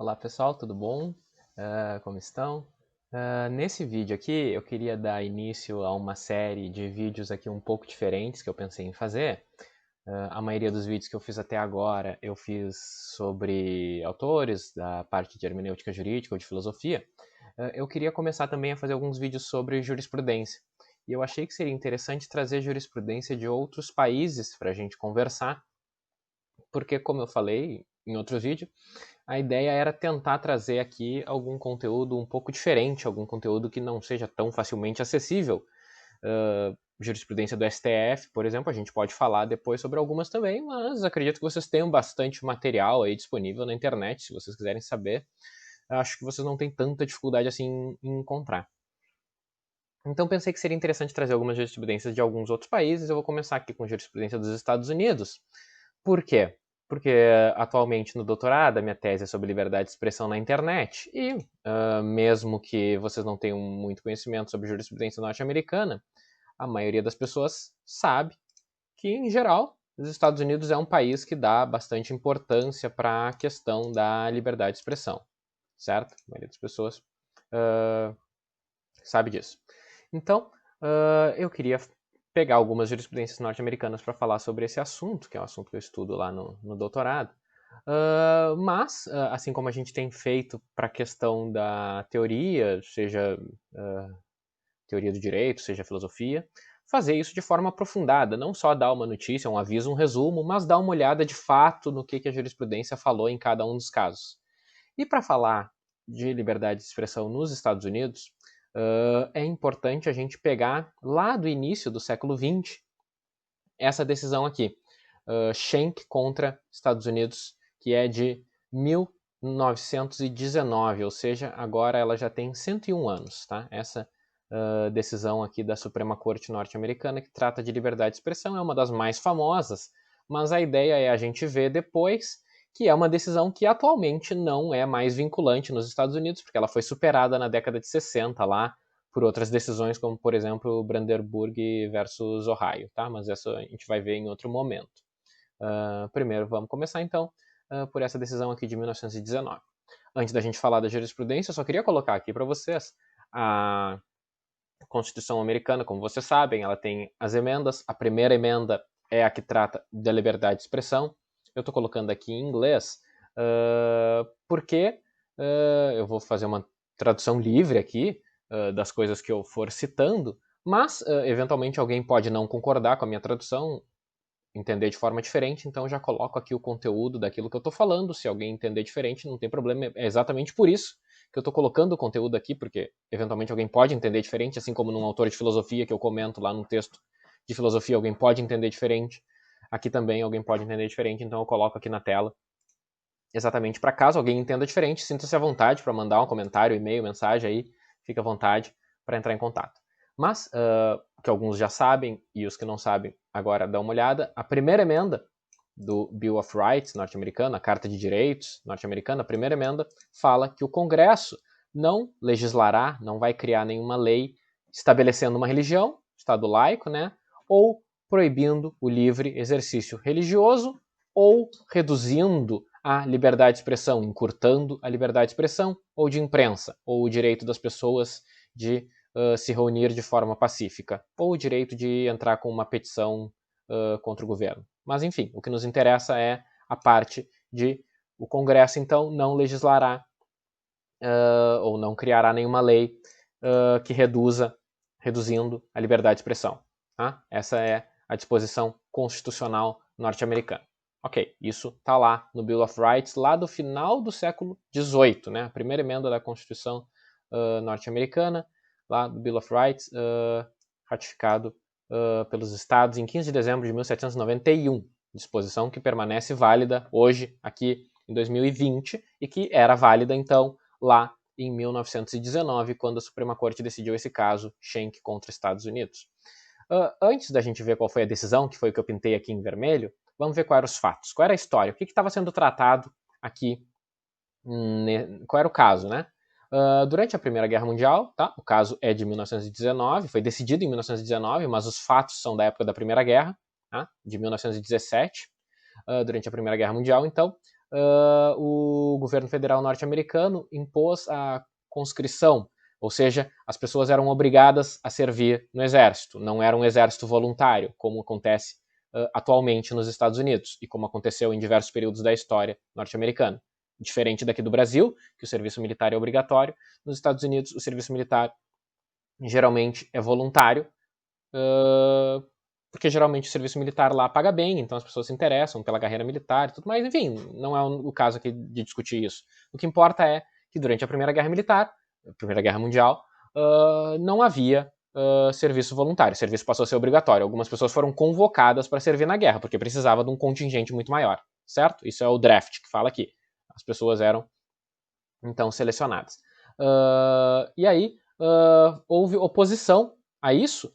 Olá pessoal, tudo bom? Como estão? Nesse vídeo aqui eu queria dar início a uma série de vídeos aqui um pouco diferentes que eu pensei em fazer. A maioria dos vídeos que eu fiz até agora eu fiz sobre autores da parte de hermenêutica jurídica ou de filosofia. Eu queria começar também a fazer alguns vídeos sobre jurisprudência. E eu achei que seria interessante trazer jurisprudência de outros países para a gente conversar, porque, como eu falei em outro vídeo, a ideia era tentar trazer aqui algum conteúdo um pouco diferente, algum conteúdo que não seja tão facilmente acessível. Jurisprudência do STF, por exemplo, a gente pode falar depois sobre algumas também, mas acredito que vocês tenham bastante material aí disponível na internet, se vocês quiserem saber. Acho que vocês não têm tanta dificuldade assim em encontrar. Então pensei que seria interessante trazer algumas jurisprudências de alguns outros países. Eu vou começar aqui com jurisprudência dos Estados Unidos. Por quê? Porque atualmente no doutorado a minha tese é sobre liberdade de expressão na internet e mesmo que vocês não tenham muito conhecimento sobre jurisprudência norte-americana, a maioria das pessoas sabe que, em geral, os Estados Unidos é um país que dá bastante importância para a questão da liberdade de expressão, certo? A maioria das pessoas uh, sabe disso. Então, eu queria pegar algumas jurisprudências norte-americanas para falar sobre esse assunto, que é um assunto que eu estudo lá no doutorado. Mas, assim como a gente tem feito para a questão da teoria, seja teoria do direito, seja filosofia, fazer isso de forma aprofundada, não só dar uma notícia, um aviso, um resumo, mas dar uma olhada de fato no que a jurisprudência falou em cada um dos casos. E para falar de liberdade de expressão nos Estados Unidos, é importante a gente pegar lá do início do século XX essa decisão aqui, Schenck contra Estados Unidos, que é de 1919, ou seja, agora ela já tem 101 anos, tá? Essa decisão aqui da Suprema Corte norte-americana que trata de liberdade de expressão é uma das mais famosas, mas a ideia é a gente ver depois que é uma decisão que atualmente não é mais vinculante nos Estados Unidos, porque ela foi superada na década de 60 lá por outras decisões, como por exemplo Brandenburg versus Ohio, tá? Mas essa a gente vai ver em outro momento. Primeiro vamos começar então por essa decisão aqui de 1919. Antes da gente falar da jurisprudência, eu só queria colocar aqui para vocês a Constituição americana, como vocês sabem, ela tem as emendas. A primeira emenda é a que trata da liberdade de expressão. Eu estou colocando aqui em inglês porque eu vou fazer uma tradução livre aqui das coisas que eu for citando, mas eventualmente alguém pode não concordar com a minha tradução, entender de forma diferente, então eu já coloco aqui o conteúdo daquilo que eu estou falando. Se alguém entender diferente, não tem problema, é exatamente por isso que eu estou colocando o conteúdo aqui, porque eventualmente alguém pode entender diferente, assim como num autor de filosofia que eu comento lá num texto de filosofia, alguém pode entender diferente. Aqui também alguém pode entender diferente, então eu coloco aqui na tela exatamente para caso alguém entenda diferente, sinta-se à vontade para mandar um comentário, e-mail, mensagem aí, fica à vontade para entrar em contato. Mas, que alguns já sabem e os que não sabem agora dão uma olhada, a primeira emenda do Bill of Rights norte-americana, a Carta de Direitos norte-americana, a primeira emenda fala que o Congresso não legislará, não vai criar nenhuma lei estabelecendo uma religião, Estado laico, né, ou proibindo o livre exercício religioso ou reduzindo a liberdade de expressão, encurtando a liberdade de expressão ou de imprensa, ou o direito das pessoas de se reunir de forma pacífica, ou o direito de entrar com uma petição contra o governo. Mas, enfim, o que nos interessa é a parte de o Congresso, então, não legislará ou não criará nenhuma lei que reduzindo a liberdade de expressão. Tá? Essa é a disposição constitucional norte-americana. Ok, isso está lá no Bill of Rights, lá do final do século XVIII, né? A primeira emenda da Constituição norte-americana, lá do Bill of Rights, ratificado pelos estados em 15 de dezembro de 1791, disposição que permanece válida hoje, aqui em 2020, e que era válida, então, lá em 1919, quando a Suprema Corte decidiu esse caso, Schenck contra Estados Unidos. Antes da gente ver qual foi a decisão, que foi o que eu pintei aqui em vermelho, vamos ver quais eram os fatos, qual era a história, o que estava sendo tratado aqui, qual era o caso, né? Durante a Primeira Guerra Mundial, tá? O caso é de 1919, foi decidido em 1919, mas os fatos são da época da Primeira Guerra, tá? De 1917, durante a Primeira Guerra Mundial. Então, o governo federal norte-americano impôs a conscrição, ou seja, as pessoas eram obrigadas a servir no exército, não era um exército voluntário, como acontece atualmente nos Estados Unidos, e como aconteceu em diversos períodos da história norte-americana. Diferente daqui do Brasil, que o serviço militar é obrigatório, nos Estados Unidos o serviço militar geralmente é voluntário, porque geralmente o serviço militar lá paga bem, então as pessoas se interessam pela carreira militar e tudo mais, enfim, não é o caso aqui de discutir isso. O que importa é que durante a Primeira Guerra Militar, a Primeira Guerra Mundial, não havia serviço voluntário, o serviço passou a ser obrigatório. Algumas pessoas foram convocadas para servir na guerra, porque precisava de um contingente muito maior, certo? Isso é o draft que fala aqui. As pessoas eram, então, selecionadas. E aí, houve oposição a isso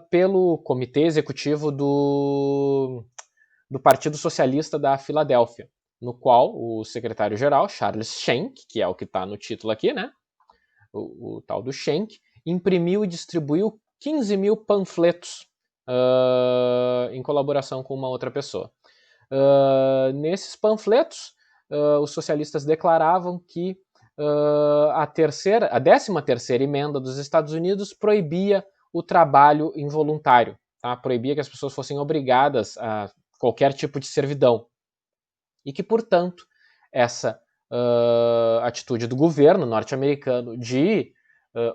pelo Comitê Executivo do Partido Socialista da Filadélfia, no qual o secretário-geral, Charles Schenck, que é o que está no título aqui, né? O tal do Schenck, imprimiu e distribuiu 15 mil panfletos em colaboração com uma outra pessoa. Nesses panfletos, os socialistas declaravam que a 13ª emenda dos Estados Unidos proibia o trabalho involuntário, tá? Proibia que as pessoas fossem obrigadas a qualquer tipo de servidão. E que, portanto, essa atitude do governo norte-americano de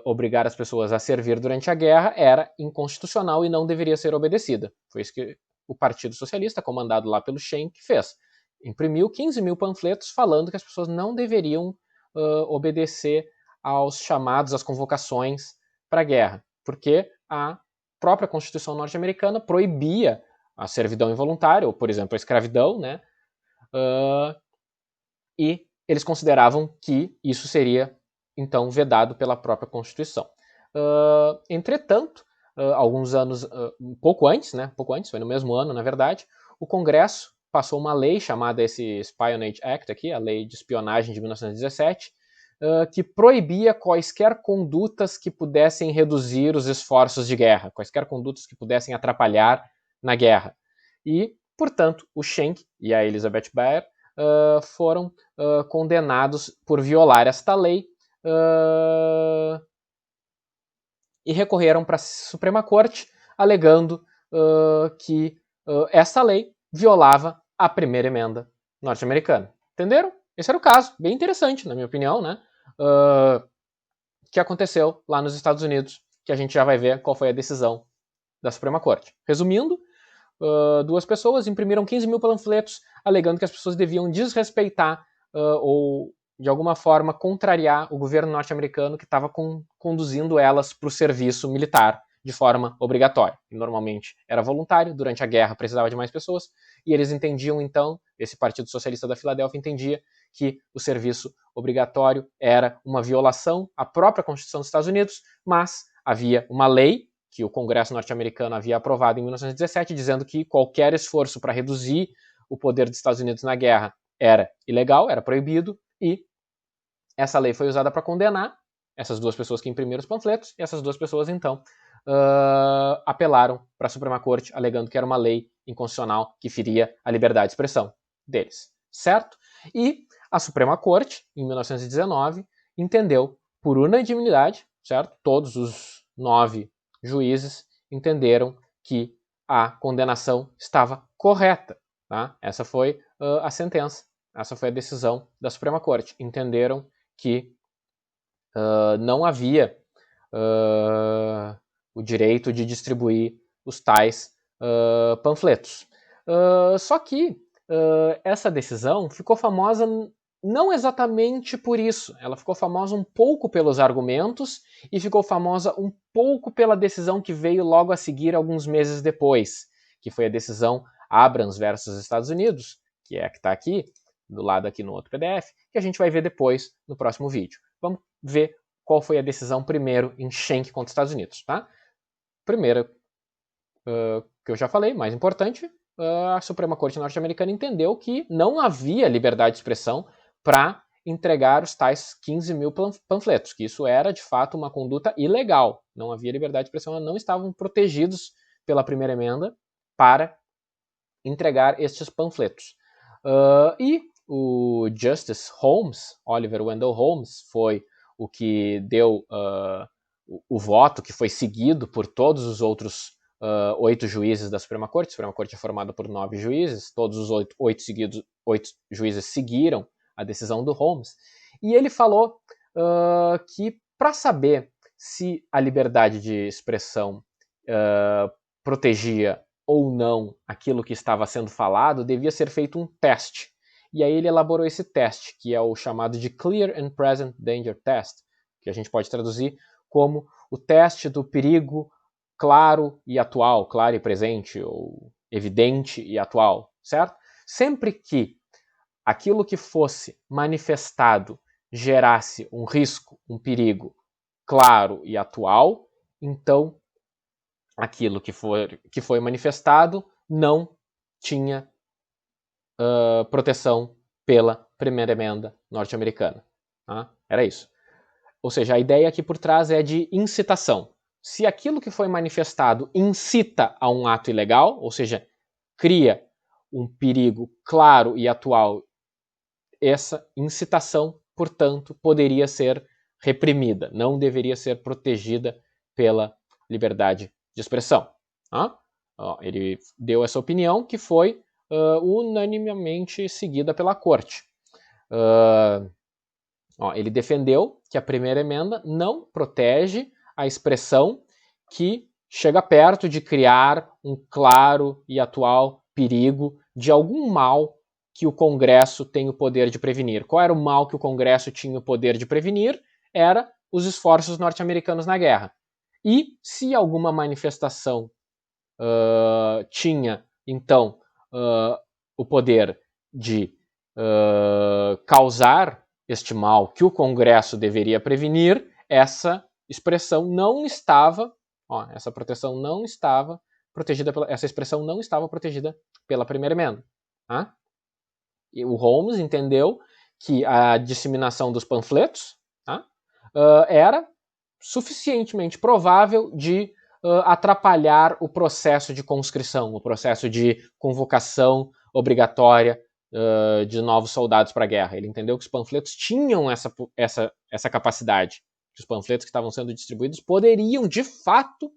obrigar as pessoas a servir durante a guerra era inconstitucional e não deveria ser obedecida. Foi isso que o Partido Socialista, comandado lá pelo Schenck, fez. Imprimiu 15 mil panfletos falando que as pessoas não deveriam obedecer aos chamados, às convocações para a guerra, porque a própria Constituição norte-americana proibia a servidão involuntária, ou, por exemplo, a escravidão, né? E eles consideravam que isso seria, então, vedado pela própria Constituição. Entretanto, alguns anos, um pouco antes, foi no mesmo ano, na verdade, o Congresso passou uma lei chamada esse Espionage Act aqui, a Lei de Espionagem de 1917, que proibia quaisquer condutas que pudessem reduzir os esforços de guerra, quaisquer condutas que pudessem atrapalhar na guerra. E, portanto, o Schenck e a Elizabeth Baer foram condenados por violar esta lei e recorreram para a Suprema Corte, alegando que essa lei violava a primeira emenda norte-americana. Entenderam? Esse era o caso, bem interessante, na minha opinião, né? Que aconteceu lá nos Estados Unidos, que a gente já vai ver qual foi a decisão da Suprema Corte. Resumindo, duas pessoas imprimiram 15 mil panfletos alegando que as pessoas deviam desrespeitar ou, de alguma forma, contrariar o governo norte-americano que estava conduzindo elas para o serviço militar de forma obrigatória. E normalmente era voluntário, durante a guerra precisava de mais pessoas, e eles entendiam, então, esse Partido Socialista da Filadélfia entendia que o serviço obrigatório era uma violação à própria Constituição dos Estados Unidos, mas havia uma lei que o Congresso norte-americano havia aprovado em 1917, dizendo que qualquer esforço para reduzir o poder dos Estados Unidos na guerra era ilegal, era proibido, e essa lei foi usada para condenar essas duas pessoas que imprimiram os panfletos, e essas duas pessoas, então, apelaram para a Suprema Corte, alegando que era uma lei inconstitucional que feria a liberdade de expressão deles, certo? E a Suprema Corte, em 1919, entendeu por unanimidade, certo? Todos os 9 juízes entenderam que a condenação estava correta. Tá? Essa foi a sentença, essa foi a decisão da Suprema Corte. Entenderam que não havia o direito de distribuir os tais panfletos. Só que essa decisão ficou famosa não exatamente por isso. Ela ficou famosa um pouco pelos argumentos e ficou famosa um pouco pela decisão que veio logo a seguir, alguns meses depois, que foi a decisão Abrams versus Estados Unidos, que é a que está aqui, do lado aqui no outro PDF, que a gente vai ver depois no próximo vídeo. Vamos ver qual foi a decisão primeiro em Schenck contra os Estados Unidos. Tá? Primeiro, que eu já falei, mais importante, a Suprema Corte norte-americana entendeu que não havia liberdade de expressão para entregar os tais 15 mil panfletos, que isso era, de fato, uma conduta ilegal. Não havia liberdade de expressão, não estavam protegidos pela primeira emenda para entregar estes panfletos. E o Justice Holmes, Oliver Wendell Holmes, foi o que deu o voto, que foi seguido por todos os outros 8 juízes da Suprema Corte. A Suprema Corte é formada por 9 juízes, todos os 8 juízes seguiram a decisão do Holmes. E ele falou que, para saber se a liberdade de expressão protegia ou não aquilo que estava sendo falado, devia ser feito um teste. E aí ele elaborou esse teste, que é o chamado de Clear and Present Danger Test, que a gente pode traduzir como o teste do perigo claro e atual, claro e presente, ou evidente e atual, certo? Sempre que aquilo que fosse manifestado gerasse um risco, um perigo claro e atual, então aquilo que foi manifestado não tinha proteção pela primeira emenda norte-americana. Tá? Era isso. Ou seja, a ideia aqui por trás é de incitação. Se aquilo que foi manifestado incita a um ato ilegal, ou seja, cria um perigo claro e atual, essa incitação, portanto, poderia ser reprimida, não deveria ser protegida pela liberdade de expressão. Tá? Ele deu essa opinião que foi unanimemente seguida pela corte. Ele defendeu que a primeira emenda não protege a expressão que chega perto de criar um claro e atual perigo de algum mal que o Congresso tem o poder de prevenir. Qual era o mal que o Congresso tinha o poder de prevenir? Era os esforços norte-americanos na guerra. E se alguma manifestação tinha, então, o poder de causar este mal que o Congresso deveria prevenir, essa expressão não estava, essa proteção não estava protegida essa expressão não estava protegida pela primeira emenda. Tá? E o Holmes entendeu que a disseminação dos panfletos era suficientemente provável de atrapalhar o processo de conscrição, o processo de convocação obrigatória de novos soldados para a guerra. Ele entendeu que os panfletos tinham essa capacidade, que os panfletos que estavam sendo distribuídos poderiam, de fato,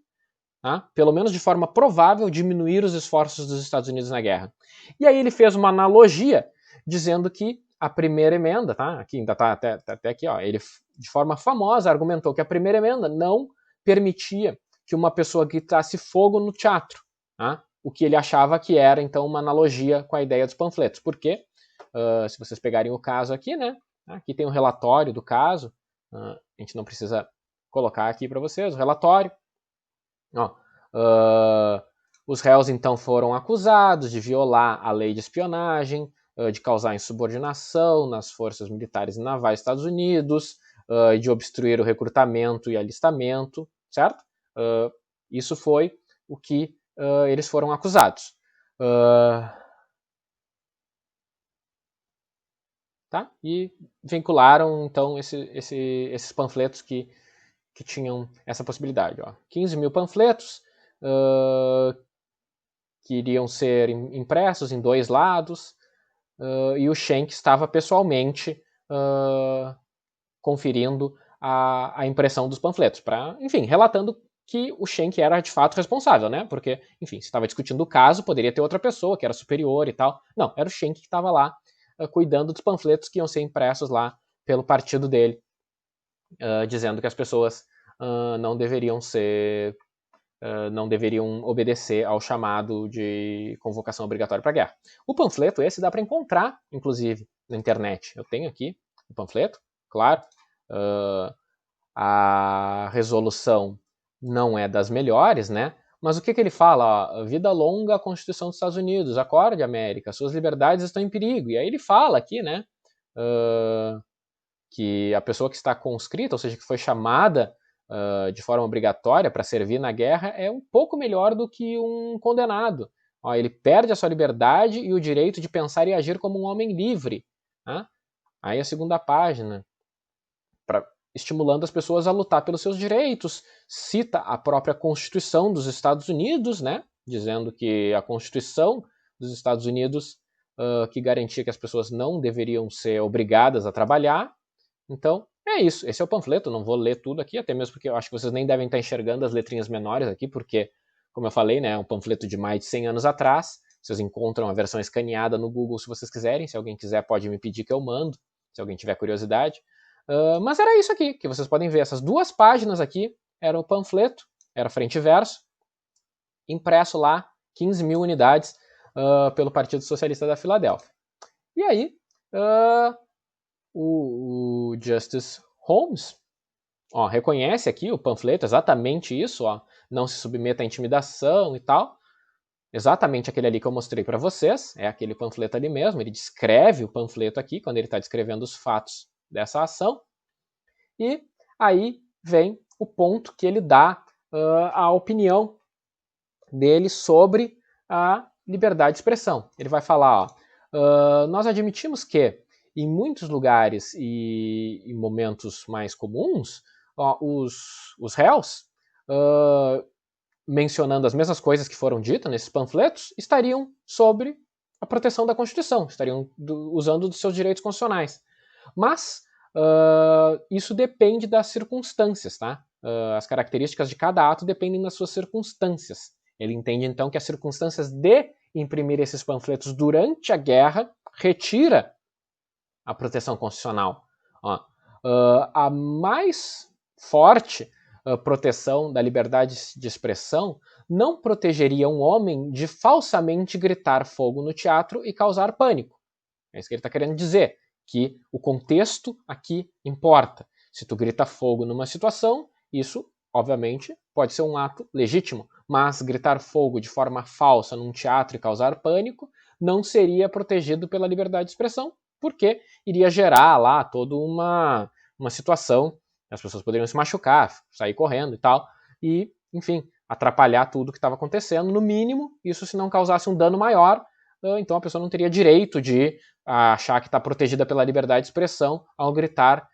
pelo menos de forma provável, diminuir os esforços dos Estados Unidos na guerra. E aí ele fez uma analogia, dizendo que a primeira emenda, aqui ainda está até aqui, ele de forma famosa argumentou que a primeira emenda não permitia que uma pessoa gritasse fogo no teatro, o que ele achava que era, então, uma analogia com a ideia dos panfletos. Porque, se vocês pegarem o caso aqui, né, aqui tem um relatório do caso, a gente não precisa colocar aqui para vocês o relatório. Os réus, então, foram acusados de violar a lei de espionagem, de causar insubordinação nas forças militares e navais dos Estados Unidos, de obstruir o recrutamento e alistamento, certo? Isso foi o que eles foram acusados. Tá? E vincularam, então, esses panfletos que tinham essa possibilidade. 15 mil panfletos que iriam ser impressos em 2 lados, e o Schenck estava pessoalmente conferindo a impressão dos panfletos, enfim, relatando que o Schenck era de fato responsável, né? Porque, enfim, se estava discutindo o caso, poderia ter outra pessoa que era superior e tal. Não, era o Schenck que estava lá cuidando dos panfletos que iam ser impressos lá pelo partido dele, dizendo que as pessoas não deveriam obedecer ao chamado de convocação obrigatória para a guerra. O panfleto esse dá para encontrar, inclusive, na internet. Eu tenho aqui o panfleto, claro. A resolução não é das melhores, né? Mas o que ele fala? Vida longa à Constituição dos Estados Unidos, acorde, América, suas liberdades estão em perigo. E aí ele fala aqui, né? Que a pessoa que está conscrita, ou seja, que foi chamada de forma obrigatória para servir na guerra, é um pouco melhor do que um condenado. Ele perde a sua liberdade e o direito de pensar e agir como um homem livre. Aí a segunda página, estimulando as pessoas a lutar pelos seus direitos, cita a própria Constituição dos Estados Unidos, né, dizendo que a Constituição dos Estados Unidos que garantia que as pessoas não deveriam ser obrigadas a trabalhar. Então, é isso. Esse é o panfleto. Não vou ler tudo aqui, até mesmo porque eu acho que vocês nem devem estar enxergando as letrinhas menores aqui, porque, como eu falei, né, é um panfleto de mais de 100 anos atrás. Vocês encontram a versão escaneada no Google se vocês quiserem. Se alguém quiser, pode me pedir que eu mando, se alguém tiver curiosidade. Mas era isso aqui, que vocês podem ver. Essas 2 páginas aqui eram o panfleto, era frente e verso, impresso lá, 15 mil unidades, pelo Partido Socialista da Filadélfia. E aí, o Justice Holmes reconhece aqui o panfleto, exatamente isso, não se submeta à intimidação e tal. Exatamente aquele ali que eu mostrei para vocês, é aquele panfleto ali mesmo, ele descreve o panfleto aqui, quando ele está descrevendo os fatos dessa ação. E aí vem o ponto que ele dá a opinião dele sobre a liberdade de expressão. Ele vai falar, nós admitimos que em muitos lugares e em momentos mais comuns, os réus, mencionando as mesmas coisas que foram ditas nesses panfletos, estariam sobre a proteção da Constituição, estariam usando dos seus direitos constitucionais. Mas isso depende das circunstâncias, tá? As características de cada ato dependem das suas circunstâncias. Ele entende, então, que as circunstâncias de imprimir esses panfletos durante a guerra retira a proteção constitucional. A mais forte proteção da liberdade de expressão não protegeria um homem de falsamente gritar fogo no teatro e causar pânico. É isso que ele está querendo dizer, que o contexto aqui importa. Se tu grita fogo numa situação, isso, obviamente, pode ser um ato legítimo, mas gritar fogo de forma falsa num teatro e causar pânico não seria protegido pela liberdade de expressão, porque iria gerar lá toda uma situação, as pessoas poderiam se machucar, sair correndo e tal, e, enfim, atrapalhar tudo que estava acontecendo. No mínimo, isso se não causasse um dano maior, então a pessoa não teria direito de achar que está protegida pela liberdade de expressão ao gritar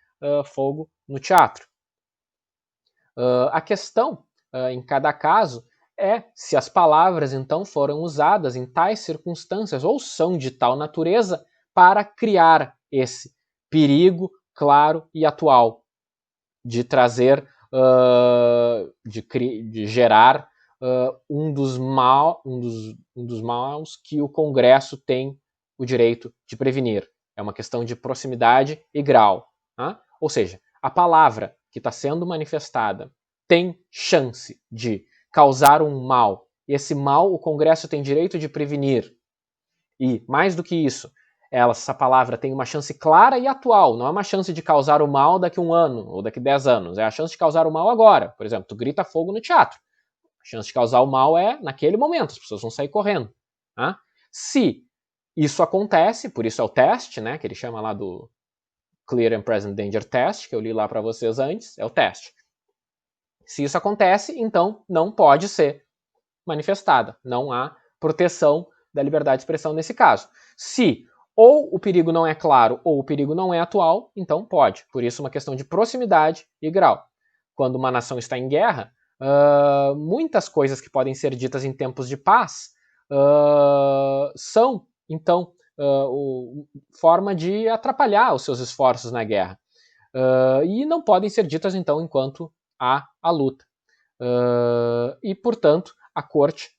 fogo no teatro. A questão, em cada caso, é se as palavras, então, foram usadas em tais circunstâncias ou são de tal natureza para criar esse perigo claro e atual de trazer, de gerar um dos maus que o Congresso tem o direito de prevenir. É uma questão de proximidade e grau. Tá? Ou seja, a palavra que está sendo manifestada tem chance de causar um mal. E esse mal o Congresso tem direito de prevenir. E, mais do que isso, essa palavra tem uma chance clara e atual. Não é uma chance de causar o mal daqui a 1 ano ou daqui a 10 anos. É a chance de causar o mal agora. Por exemplo, tu grita fogo no teatro. A chance de causar o mal é naquele momento. As pessoas vão sair correndo. Tá? Se isso acontece, por isso é o teste, né, que ele chama lá do Clear and Present Danger Test, que eu li lá para vocês antes, é o teste. Se isso acontece, então não pode ser manifestada. Não há proteção da liberdade de expressão nesse caso. Se ou o perigo não é claro ou o perigo não é atual, então pode. Por isso, uma questão de proximidade e grau. Quando uma nação está em guerra, muitas coisas que podem ser ditas em tempos de paz são, então, forma de atrapalhar os seus esforços na guerra. E não podem ser ditas, então, enquanto há a luta. E, portanto, a corte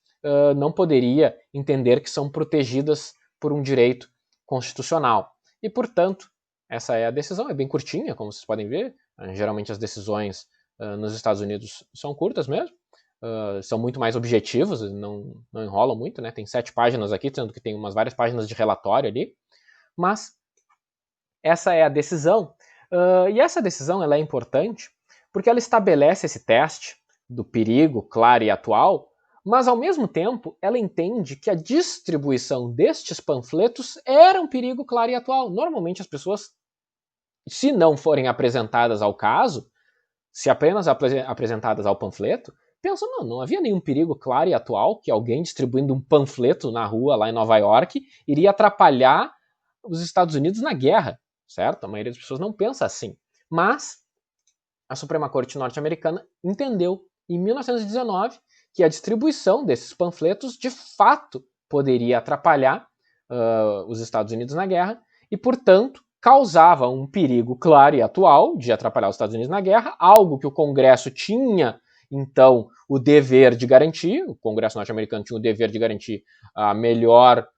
não poderia entender que são protegidas por um direito constitucional. E, portanto, essa é a decisão, é bem curtinha, como vocês podem ver. Geralmente as decisões nos Estados Unidos são curtas mesmo, são muito mais objetivos, não enrolam muito, né? Tem 7 páginas aqui, sendo que tem várias páginas de relatório ali. Mas essa é a decisão. E essa decisão ela é importante porque ela estabelece esse teste do perigo claro e atual, mas ao mesmo tempo ela entende que a distribuição destes panfletos era um perigo claro e atual. Normalmente as pessoas, se não forem apresentadas ao caso, se apenas apresentadas ao panfleto, pensam, não havia nenhum perigo claro e atual que alguém distribuindo um panfleto na rua lá em Nova York iria atrapalhar os Estados Unidos na guerra, certo? A maioria das pessoas não pensa assim. Mas a Suprema Corte norte-americana entendeu em 1919 que a distribuição desses panfletos de fato poderia atrapalhar os Estados Unidos na guerra e, portanto, causava um perigo claro e atual de atrapalhar os Estados Unidos na guerra, algo que o Congresso tinha, então, o dever de garantir, o Congresso norte-americano tinha o dever de garantir a melhor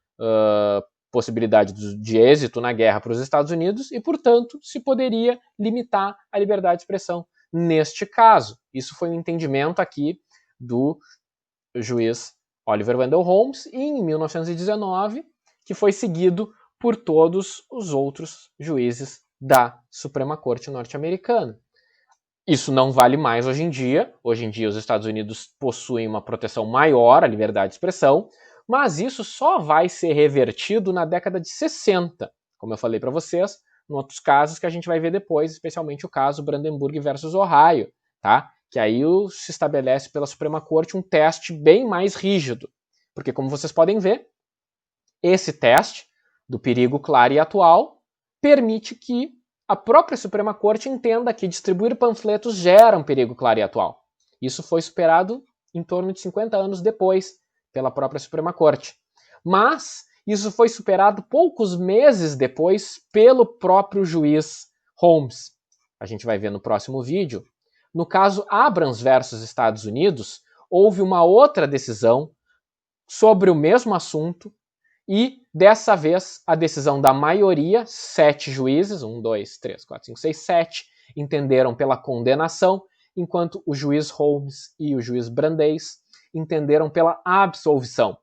possibilidade de êxito na guerra para os Estados Unidos e, portanto, se poderia limitar a liberdade de expressão neste caso. Isso foi um entendimento aqui do juiz Oliver Wendell Holmes em 1919, que foi seguido por todos os outros juízes da Suprema Corte norte-americana. Isso não vale mais hoje em dia. Hoje em dia os Estados Unidos possuem uma proteção maior à liberdade de expressão, mas isso só vai ser revertido na década de 60, como eu falei para vocês, em outros casos que a gente vai ver depois, especialmente o caso Brandenburg versus Ohio, tá? Que aí se estabelece pela Suprema Corte um teste bem mais rígido, porque como vocês podem ver, esse teste do perigo claro e atual permite que a própria Suprema Corte entenda que distribuir panfletos gera um perigo claro e atual. Isso foi superado em torno de 50 anos depois pela própria Suprema Corte. Mas isso foi superado poucos meses depois pelo próprio juiz Holmes. A gente vai ver no próximo vídeo. No caso Abrams versus Estados Unidos, houve uma outra decisão sobre o mesmo assunto e, dessa vez, a decisão da maioria, 7 juízes, 1, 2, 3, 4, 5, 6, 7, entenderam pela condenação, enquanto o juiz Holmes e o juiz Brandeis entenderam pela absolvição,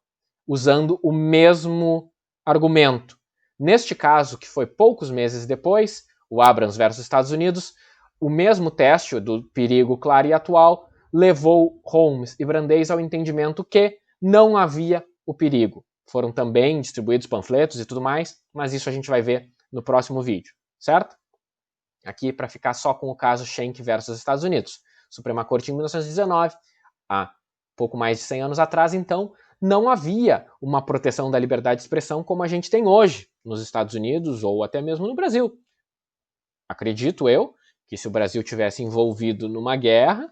usando o mesmo argumento. Neste caso, que foi poucos meses depois, o Abrams versus Estados Unidos, o mesmo teste do perigo claro e atual levou Holmes e Brandeis ao entendimento que não havia o perigo. Foram também distribuídos panfletos e tudo mais, mas isso a gente vai ver no próximo vídeo, certo? Aqui para ficar só com o caso Schenck versus Estados Unidos. Suprema Corte em 1919, há pouco mais de 100 anos atrás, então, não havia uma proteção da liberdade de expressão como a gente tem hoje nos Estados Unidos ou até mesmo no Brasil. Acredito eu que se o Brasil tivesse envolvido numa guerra,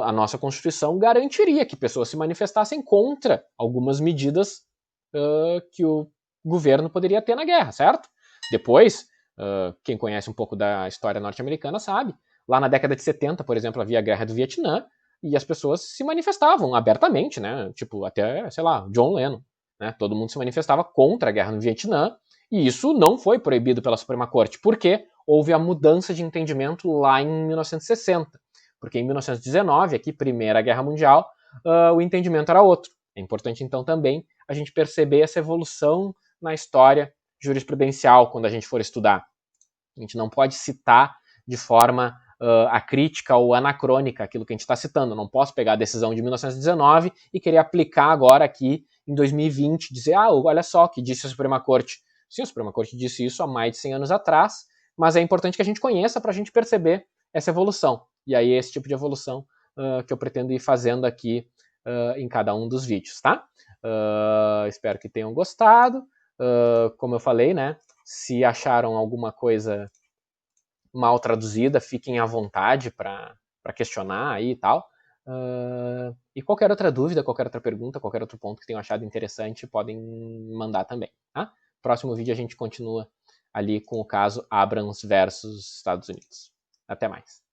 a nossa Constituição garantiria que pessoas se manifestassem contra algumas medidas que o governo poderia ter na guerra, certo? Depois, quem conhece um pouco da história norte-americana sabe, lá na década de 70, por exemplo, havia a Guerra do Vietnã e as pessoas se manifestavam abertamente, né? Tipo, até, sei lá, John Lennon, né? Todo mundo se manifestava contra a Guerra no Vietnã e isso não foi proibido pela Suprema Corte, porque houve a mudança de entendimento lá em 1960. Porque em 1919, aqui, Primeira Guerra Mundial, o entendimento era outro. É importante, então, também a gente perceber essa evolução na história jurisprudencial quando a gente for estudar. A gente não pode citar de forma acrítica ou anacrônica aquilo que a gente está citando. Eu não posso pegar a decisão de 1919 e querer aplicar agora aqui em 2020, dizer, olha só o que disse a Suprema Corte. Sim, a Suprema Corte disse isso há mais de 100 anos atrás, mas é importante que a gente conheça para a gente perceber essa evolução. E aí esse tipo de evolução que eu pretendo ir fazendo aqui em cada um dos vídeos, tá? Espero que tenham gostado. Como eu falei, né? Se acharam alguma coisa mal traduzida, fiquem à vontade para questionar aí e tal. E qualquer outra dúvida, qualquer outra pergunta, qualquer outro ponto que tenham achado interessante, podem mandar também, tá? Próximo vídeo a gente continua ali com o caso Abrams versus Estados Unidos. Até mais.